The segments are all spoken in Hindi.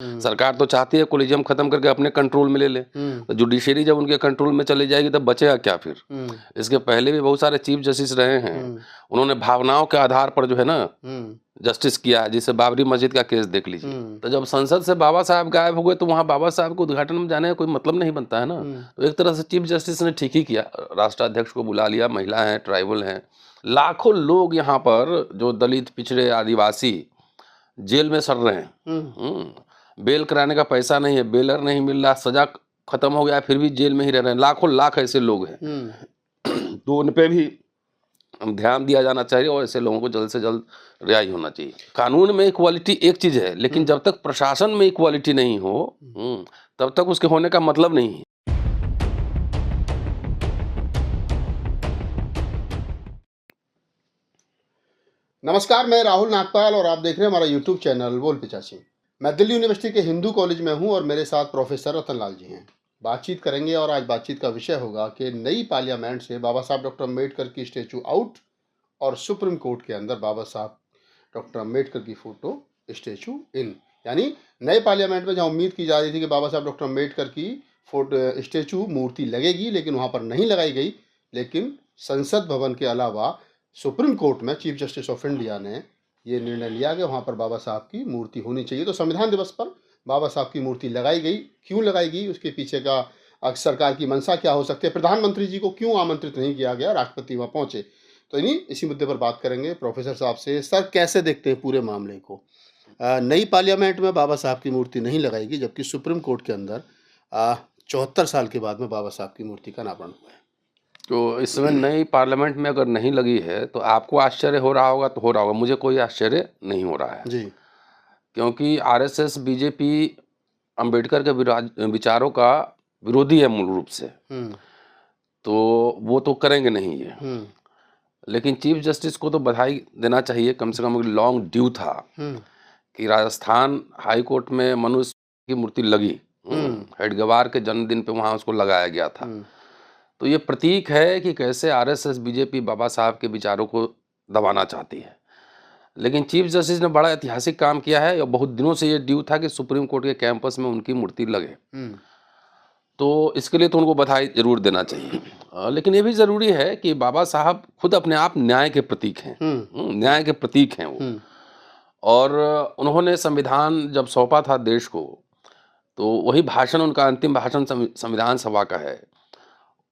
सरकार तो चाहती है कोलिजियम खत्म करके अपने कंट्रोल में ले ले, तो जुडिशरी जब उनके कंट्रोल में चली जाएगी तब बचेगा क्या फिर। इसके पहले भी बहुत सारे चीफ जस्टिस रहे हैं, उन्होंने भावनाओं के आधार पर जो है ना जस्टिस किया है, जिसे बाबरी मस्जिद का केस देख लीजिए। तो जब संसद से बाबा साहब गायब हो गए तो वहाँ बाबा साहब को उद्घाटन में जाने का कोई मतलब नहीं बनता है ना। तो एक तरह से चीफ जस्टिस ने ठीक ही किया, राष्ट्राध्यक्ष को बुला लिया, महिला हैं, ट्राइबल हैं, लाखों लोग यहाँ पर जो दलित, पिछड़े, आदिवासी जेल में सड़ रहे हैं। बेल कराने का पैसा नहीं है, बेलर नहीं मिल रहा, सजा खत्म हो गया फिर भी जेल में ही रह रहे हैं, लाखों लाख ऐसे लोग हैं। तो उन पे भी ध्यान दिया जाना चाहिए और ऐसे लोगों को जल्द से जल्द रिहाई होना चाहिए। कानून में इक्वालिटी एक चीज है, लेकिन जब तक प्रशासन में इक्वालिटी नहीं हो तब तक उसके होने का मतलब नहीं है। नमस्कार, मैं राहुल नागपाल और आप देख रहे हैं हमारा यूट्यूब चैनल बोल पिचासी। मैं दिल्ली यूनिवर्सिटी के हिंदू कॉलेज में हूं और मेरे साथ प्रोफेसर रतन लाल जी हैं। बातचीत करेंगे और आज बातचीत का विषय होगा कि नई पार्लियामेंट से बाबा साहब डॉक्टर अम्बेडकर की स्टेचू आउट और सुप्रीम कोर्ट के अंदर बाबा साहब डॉक्टर अम्बेडकर की फोटो स्टेचू इन। यानी नए पार्लियामेंट में जहाँ उम्मीद की जा रही थी कि बाबा साहब डॉक्टर अम्बेडकर की फोटो स्टेचू मूर्ति लगेगी, लेकिन वहाँ पर नहीं लगाई गई। लेकिन संसद भवन के अलावा सुप्रीम कोर्ट में चीफ जस्टिस ऑफ इंडिया ने ये निर्णय लिया कि वहाँ पर बाबा साहब की मूर्ति होनी चाहिए। तो संविधान दिवस पर बाबा साहब की मूर्ति लगाई गई। क्यों लगाई गई, उसके पीछे का सरकार की मंशा क्या हो सकती है, प्रधानमंत्री जी को क्यों आमंत्रित नहीं किया गया, राष्ट्रपति वहाँ पहुँचे, तो इसी मुद्दे पर बात करेंगे प्रोफेसर साहब से। सर, कैसे देखते हैं पूरे मामले को? नई पार्लियामेंट में बाबा साहब की मूर्ति नहीं लगाएगी, जबकि सुप्रीम कोर्ट के अंदर 74 साल के बाद में बाबा साहब की मूर्ति का अनावरण हुआ है। तो इस समय नई पार्लियामेंट में अगर नहीं लगी है तो आपको आश्चर्य हो रहा होगा, तो हो रहा होगा, मुझे कोई आश्चर्य नहीं हो रहा है जी। क्योंकि आरएसएस बीजेपी अंबेडकर के विचारों का विरोधी है मूल रूप से। तो वो तो करेंगे नहीं ये। लेकिन चीफ जस्टिस को तो बधाई देना चाहिए, कम से कम लॉन्ग ड्यू था कि राजस्थान हाई कोर्ट में मनुष्य की मूर्ति लगी। हेडगेवार के जन्मदिन पे वहाँ उसको लगाया गया था। तो ये प्रतीक है कि कैसे आरएसएस बीजेपी बाबा साहब के विचारों को दबाना चाहती है। लेकिन चीफ जस्टिस ने बड़ा ऐतिहासिक काम किया है और बहुत दिनों से ये ड्यू था कि सुप्रीम कोर्ट के कैंपस में उनकी मूर्ति लगे। तो इसके लिए तो उनको बधाई जरूर देना चाहिए। लेकिन ये भी जरूरी है कि बाबा साहब खुद अपने आप न्याय के प्रतीक हैं। न्याय के प्रतीक हैं वो। और उन्होंने संविधान जब सौंपा था देश को, तो वही भाषण, उनका अंतिम भाषण संविधान सभा का है।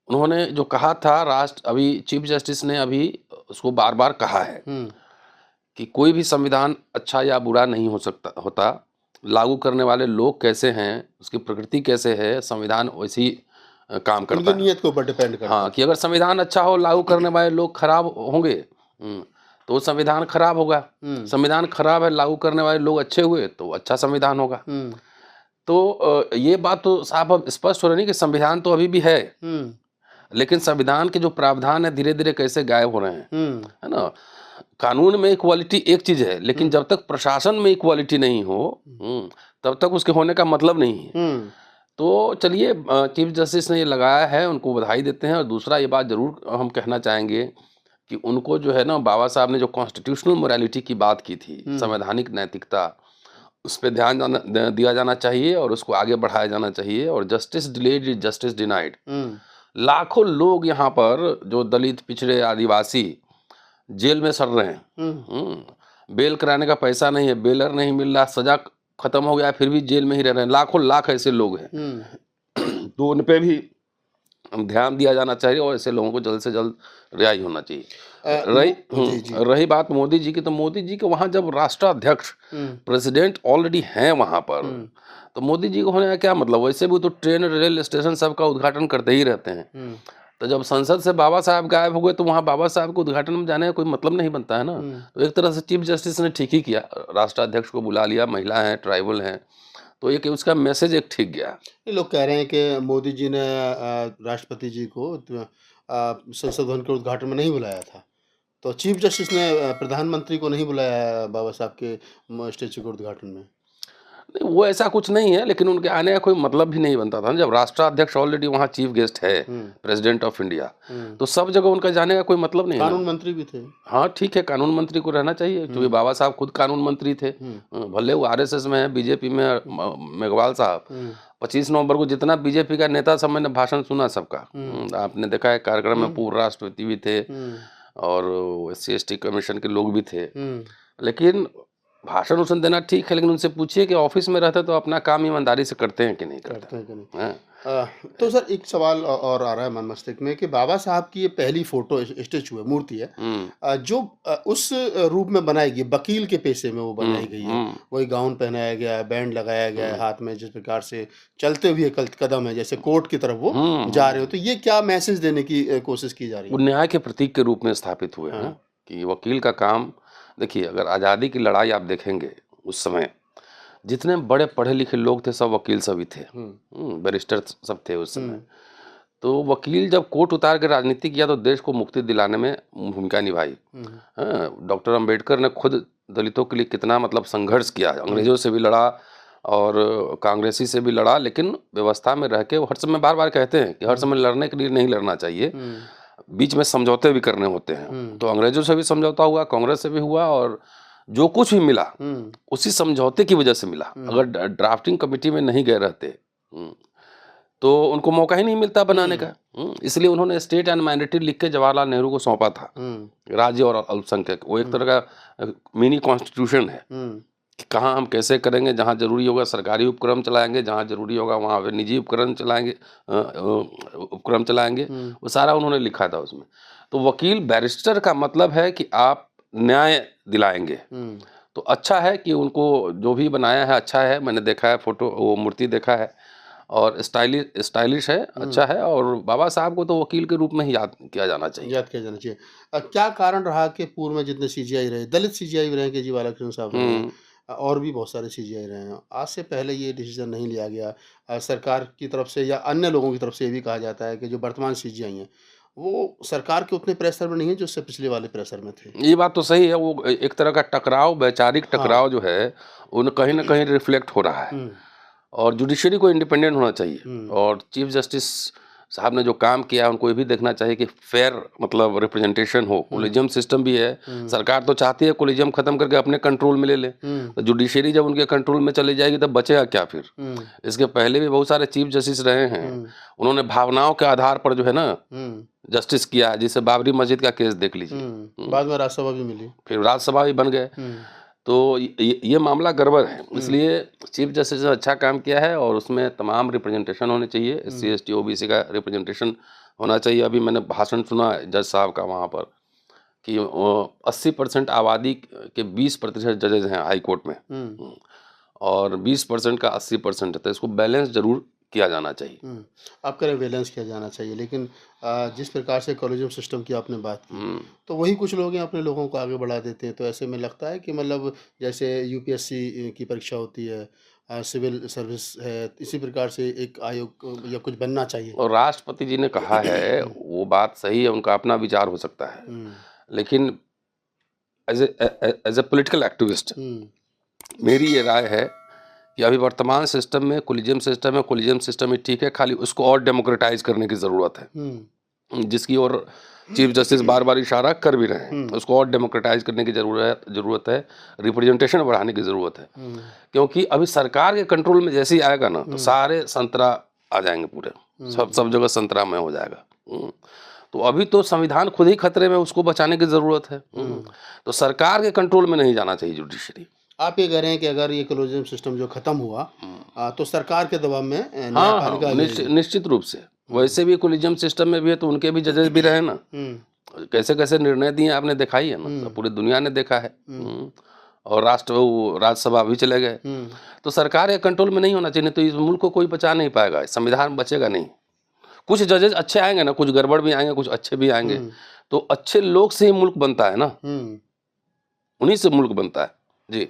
उन्होंने जो कहा था अभी चीफ जस्टिस ने अभी उसको बार बार कहा है कि कोई भी संविधान अच्छा या बुरा नहीं होता, लागू करने वाले लोग कैसे हैं, उसकी प्रकृति कैसे है, संविधान वैसी काम करता है। नीयत के ऊपर डिपेंड करता है। हाँ, कि अगर संविधान अच्छा हो, लागू करने वाले लोग खराब होंगे तो संविधान खराब होगा। संविधान खराब है, लागू करने वाले लोग अच्छे हुए तो अच्छा संविधान होगा। तो ये बात तो साफ अब स्पष्ट हो रही है कि संविधान तो अभी भी है, लेकिन संविधान के जो प्रावधान है धीरे धीरे कैसे गायब हो रहे हैं, है ना। कानून में इक्वालिटी एक चीज है, लेकिन जब तक प्रशासन में इक्वालिटी नहीं हो तब तक उसके होने का मतलब नहीं है। तो चलिए, चीफ जस्टिस ने ये लगाया है, उनको बधाई देते हैं। और दूसरा ये बात जरूर हम कहना चाहेंगे कि उनको जो है ना, बाबा साहब ने जो कॉन्स्टिट्यूशनल मोरालिटी की बात की थी, संवैधानिक नैतिकता, उस पर ध्यान दिया जाना चाहिए और उसको आगे बढ़ाया जाना चाहिए। और justice delayed is justice denied. लाखों लोग यहाँ पर जो दलित, पिछड़े, आदिवासी जेल में सड़ रहे हैं। बेल कराने का पैसा नहीं है, बेलर नहीं मिल रहा, सजा खत्म हो गया फिर भी जेल में ही रह रहे हैं, लाखों लाख ऐसे लोग हैं। तो उन पे भी ध्यान दिया जाना चाहिए और ऐसे लोगों को जल्द से जल्द रिहाई होना चाहिए। रही बात मोदी जी की, तो मोदी जी के वहाँ जब राष्ट्राध्यक्ष प्रेसिडेंट ऑलरेडी हैं वहाँ पर, तो मोदी जी को होने का क्या मतलब। वैसे भी तो ट्रेन, रेल स्टेशन सबका उद्घाटन करते ही रहते हैं। तो जब संसद से बाबा साहब गायब हो गए तो वहाँ बाबा साहब को उद्घाटन में जाने का कोई मतलब नहीं बनता है ना। तो एक तरह से चीफ जस्टिस ने ठीक ही किया, राष्ट्राध्यक्ष को बुला लिया, महिला हैं, ट्राइबल हैं, तो एक उसका मैसेज एक ठीक गया। लोग कह रहे हैं कि मोदी जी ने राष्ट्रपति जी को संसद भवन के उद्घाटन में नहीं बुलाया था, तो चीफ जस्टिस ने प्रधानमंत्री को नहीं बुलाया बाबा साहब के स्टेचू के उद्घाटन में। नहीं, वो ऐसा कुछ नहीं है, लेकिन उनके आने का कोई मतलब भी नहीं बनता था ना। जब राष्ट्राध्यक्ष ऑलरेडी वहाँ चीफ गेस्ट है, प्रेसिडेंट ऑफ इंडिया, तो सब जगह उनका जाने का कोई मतलब नहीं है कानून ना। मंत्री भी थे। हाँ ठीक है, कानून मंत्री को रहना चाहिए, क्योंकि बाबा साहब खुद कानून मंत्री थे। भले वो आरएसएस में है, बीजेपी में मेघवाल साहब। 25 नवंबर को जितना बीजेपी का नेता सब मैंने भाषण सुना सबका। आपने देखा है कार्यक्रम में पूर्व राष्ट्रपति भी थे और SC/ST कमीशन के लोग भी थे। लेकिन भाषण उसन देना ठीक है, लेकिन उनसे पूछिए कि ऑफिस में रहते तो अपना काम ईमानदारी से करते हैं कि नहीं करते हैं कि नहीं। हैं। तो सर एक सवाल और आ रहा है मन मस्तिष्क में कि बाबा साहब की ये पहली फोटो स्टेचू है, मूर्ति है, जो उस रूप में बनाई गई, वकील के पेशे में वो बनाई गई है, वही गाउन पहनाया गया है, बैंड लगाया गया है, हाथ में जिस प्रकार से चलते हुए कदम है, जैसे कोर्ट की तरफ वो जा रहे हो, तो ये क्या मैसेज देने की कोशिश की जा रही वो है? न्याय के प्रतीक के रूप में स्थापित हुए हैं कि वकील का काम। देखिए, अगर आज़ादी की लड़ाई आप देखेंगे उस समय, जितने बड़े पढ़े लिखे लोग थे सब वकील सभी थे, बैरिस्टर सब थे उस समय। तो वकील जब कोट उतार के राजनीति किया तो देश को मुक्ति दिलाने में भूमिका निभाई। डॉक्टर अंबेडकर ने खुद दलितों के लिए कितना मतलब संघर्ष किया, अंग्रेजों से भी लड़ा और कांग्रेसी से भी लड़ा, लेकिन व्यवस्था में रह के वो हर समय बार बार कहते हैं कि हर समय लड़ने के लिए नहीं लड़ना चाहिए, बीच में समझौते भी करने होते हैं। तो अंग्रेजों से भी समझौता हुआ, कांग्रेस से भी हुआ, और जो कुछ भी मिला उसी समझौते की वजह से मिला। अगर ड्राफ्टिंग कमेटी में नहीं गए रहते तो उनको मौका ही नहीं मिलता बनाने का। इसलिए उन्होंने स्टेट एंड माइनॉरिटी लिख के जवाहरलाल नेहरू को सौंपा था, राज्य और अल्पसंख्यक। वो एक तरह का मिनी कॉन्स्टिट्यूशन है कि कहाँ हम कैसे करेंगे, जहाँ जरूरी होगा सरकारी उपक्रम चलाएंगे, जहाँ जरूरी होगा वहाँ पे निजी उपक्रम चलाएंगे, वो सारा उन्होंने लिखा था उसमें। तो वकील बैरिस्टर का मतलब है कि आप न्याय दिलाएंगे। तो अच्छा है कि उनको जो भी बनाया है अच्छा है, मैंने देखा है फोटो, वो मूर्ति देखा है और स्टाइलिश है, अच्छा है। और बाबा साहब को तो वकील के रूप में ही याद किया जाना चाहिए। क्या कारण रहा कि पूर्व में जितने सीजीआई रहे, दलित सीजीआई भी रहे, केजरीवाल कृष्ण साहब रहे, और भी बहुत सारे सीजीआई रहे हैं, आज से पहले ये डिसीजन नहीं लिया गया सरकार की तरफ से या अन्य लोगों की तरफ से? ये भी कहा जाता है कि जो वर्तमान सीजीआई हैं वो सरकार के उतने प्रेशर में नहीं है जो उससे पिछले वाले प्रेशर में थे। ये बात तो सही है, वो एक तरह का टकराव, वैचारिक टकराव जो है उन कहीं ना कहीं रिफ्लेक्ट हो रहा है। और जुडिशरी को इंडिपेंडेंट होना चाहिए, और चीफ जस्टिस साहब ने जो काम किया है उनको ये भी देखना चाहिए कि फेयर मतलब रिप्रेजेंटेशन हो। कोलिजियम सिस्टम भी है, सरकार तो चाहती है कोलिजियम खत्म करके अपने कंट्रोल में ले ले, तो जुडिशरी जब उनके कंट्रोल में चली जाएगी तब बचेगा क्या फिर? इसके पहले भी बहुत सारे चीफ जस्टिस रहे हैं, उन्होंने भावनाओं के आधार पर जो है ना जस्टिस किया है। जैसे बाबरी मस्जिद का केस देख लीजिए, बाद में राज्यसभा भी मिली, फिर राज्यसभा भी बन गए। तो ये मामला गड़बड़ है, इसलिए चीफ जस्टिस ने अच्छा काम किया है और उसमें तमाम रिप्रेजेंटेशन होने चाहिए। SC/ST OBC का रिप्रेजेंटेशन होना चाहिए। अभी मैंने भाषण सुना जज साहब का वहाँ पर कि 80% आबादी के 20% जजेज हैं हाई कोर्ट में, और 20% का 80% है, तो इसको बैलेंस जरूर किया जाना चाहिए। आप कह रहे बैलेंस किया जाना चाहिए, लेकिन जिस प्रकार से कॉलेजियम सिस्टम की आपने बात की, तो वही कुछ लोग हैं अपने लोगों को आगे बढ़ा देते हैं। तो ऐसे में लगता है कि मतलब जैसे UPSC की परीक्षा होती है, सिविल सर्विस है, इसी प्रकार से एक आयोग या कुछ बनना चाहिए। और राष्ट्रपति जी ने कहा है, वो बात सही है, उनका अपना विचार हो सकता है, लेकिन एज ए पॉलिटिकल एक्टिविस्ट मेरी ये राय है कि अभी वर्तमान सिस्टम में कोलिजियम सिस्टम ही ठीक है, खाली उसको और डेमोक्रेटाइज करने की ज़रूरत है, जिसकी ओर चीफ जस्टिस बार बार इशारा कर भी रहे हैं। उसको और डेमोक्रेटाइज करने की ज़रूरत है, रिप्रेजेंटेशन बढ़ाने की ज़रूरत है, क्योंकि अभी सरकार के कंट्रोल में जैसे ही आएगा ना तो सारे संतरा आ जाएंगे, पूरे सब जगह संतरा में हो जाएगा। तो अभी तो संविधान खुद ही खतरे में, उसको बचाने की ज़रूरत है। तो सरकार के कंट्रोल में नहीं जाना चाहिए जुडिशरी। आप ये कह रहे हैं कि अगर ये कॉलेजियम सिस्टम जो खत्म हुआ तो सरकार के दबाव में हाँ, निश्चित रूप से। वैसे भी कॉलेजियम सिस्टम में भी है तो उनके भी जजेस भी रहे ना, कैसे कैसे निर्णय दिए आपने देखा ही है ना, पूरी दुनिया ने देखा है। और राज्यसभा भी चले गए, तो सरकार के कंट्रोल में नहीं होना चाहिए, तो इस मुल्क को कोई बचा नहीं पाएगा, संविधान बचेगा नहीं। कुछ जजेस अच्छे आएंगे ना, कुछ गड़बड़ भी आएंगे, कुछ अच्छे भी आएंगे, तो अच्छे लोग से ही मुल्क बनता है ना, उन्हीं से मुल्क बनता है जी।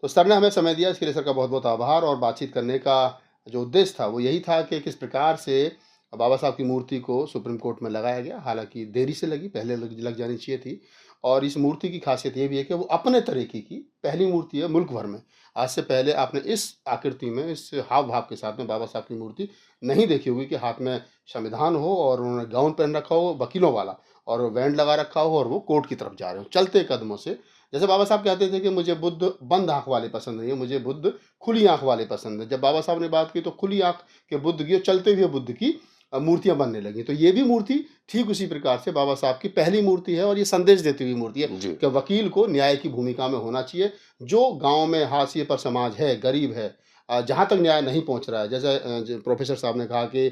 तो सर ने हमें समय दिया, इसके लिए सर का बहुत बहुत आभार। और बातचीत करने का जो उद्देश्य था वो यही था कि किस प्रकार से बाबा साहब की मूर्ति को सुप्रीम कोर्ट में लगाया गया, हालांकि देरी से लगी, पहले लग जानी चाहिए थी, और इस मूर्ति की खासियत ये भी है कि वो अपने तरीके की पहली मूर्ति है मुल्क भर में। आज से पहले आपने इस आकृति में, इस हाव-भाव के साथ में बाबा साहब की मूर्ति नहीं देखी होगी कि हाथ में संविधान हो और उन्होंने गाउन पहन रखा हो वकीलों वाला और बैंड लगा रखा हो और वो कोर्ट की तरफ जा रहे हो, चलते कदमों से। जैसे बाबा साहब कहते थे कि मुझे बुद्ध बंद आँख वाले पसंद नहीं है, मुझे बुद्ध खुली आँख वाले पसंद है। जब बाबा साहब ने बात की तो खुली आँख के बुद्ध की और चलते हुए बुद्ध की मूर्तियाँ बनने लगी। तो ये भी मूर्ति ठीक उसी प्रकार से बाबा साहब की पहली मूर्ति है और ये संदेश देती हुई मूर्ति है जी। कि वकील को न्याय की भूमिका में होना चाहिए। जो गाँव में हाशिए पर समाज है, गरीब है, जहाँ तक न्याय नहीं पहुँच रहा है, जैसे जो प्रोफ़ेसर साहब ने कहा कि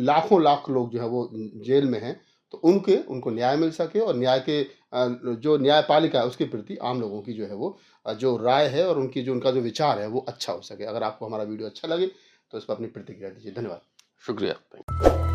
लाखों लाख लोग जो है वो जेल में हैं, तो उनको न्याय मिल सके और न्याय के जो न्यायपालिका है उसके प्रति आम लोगों की जो है वो जो राय है और उनका जो विचार है वो अच्छा हो सके। अगर आपको हमारा वीडियो अच्छा लगे तो इस पर अपनी प्रतिक्रिया दीजिए। धन्यवाद। शुक्रिया।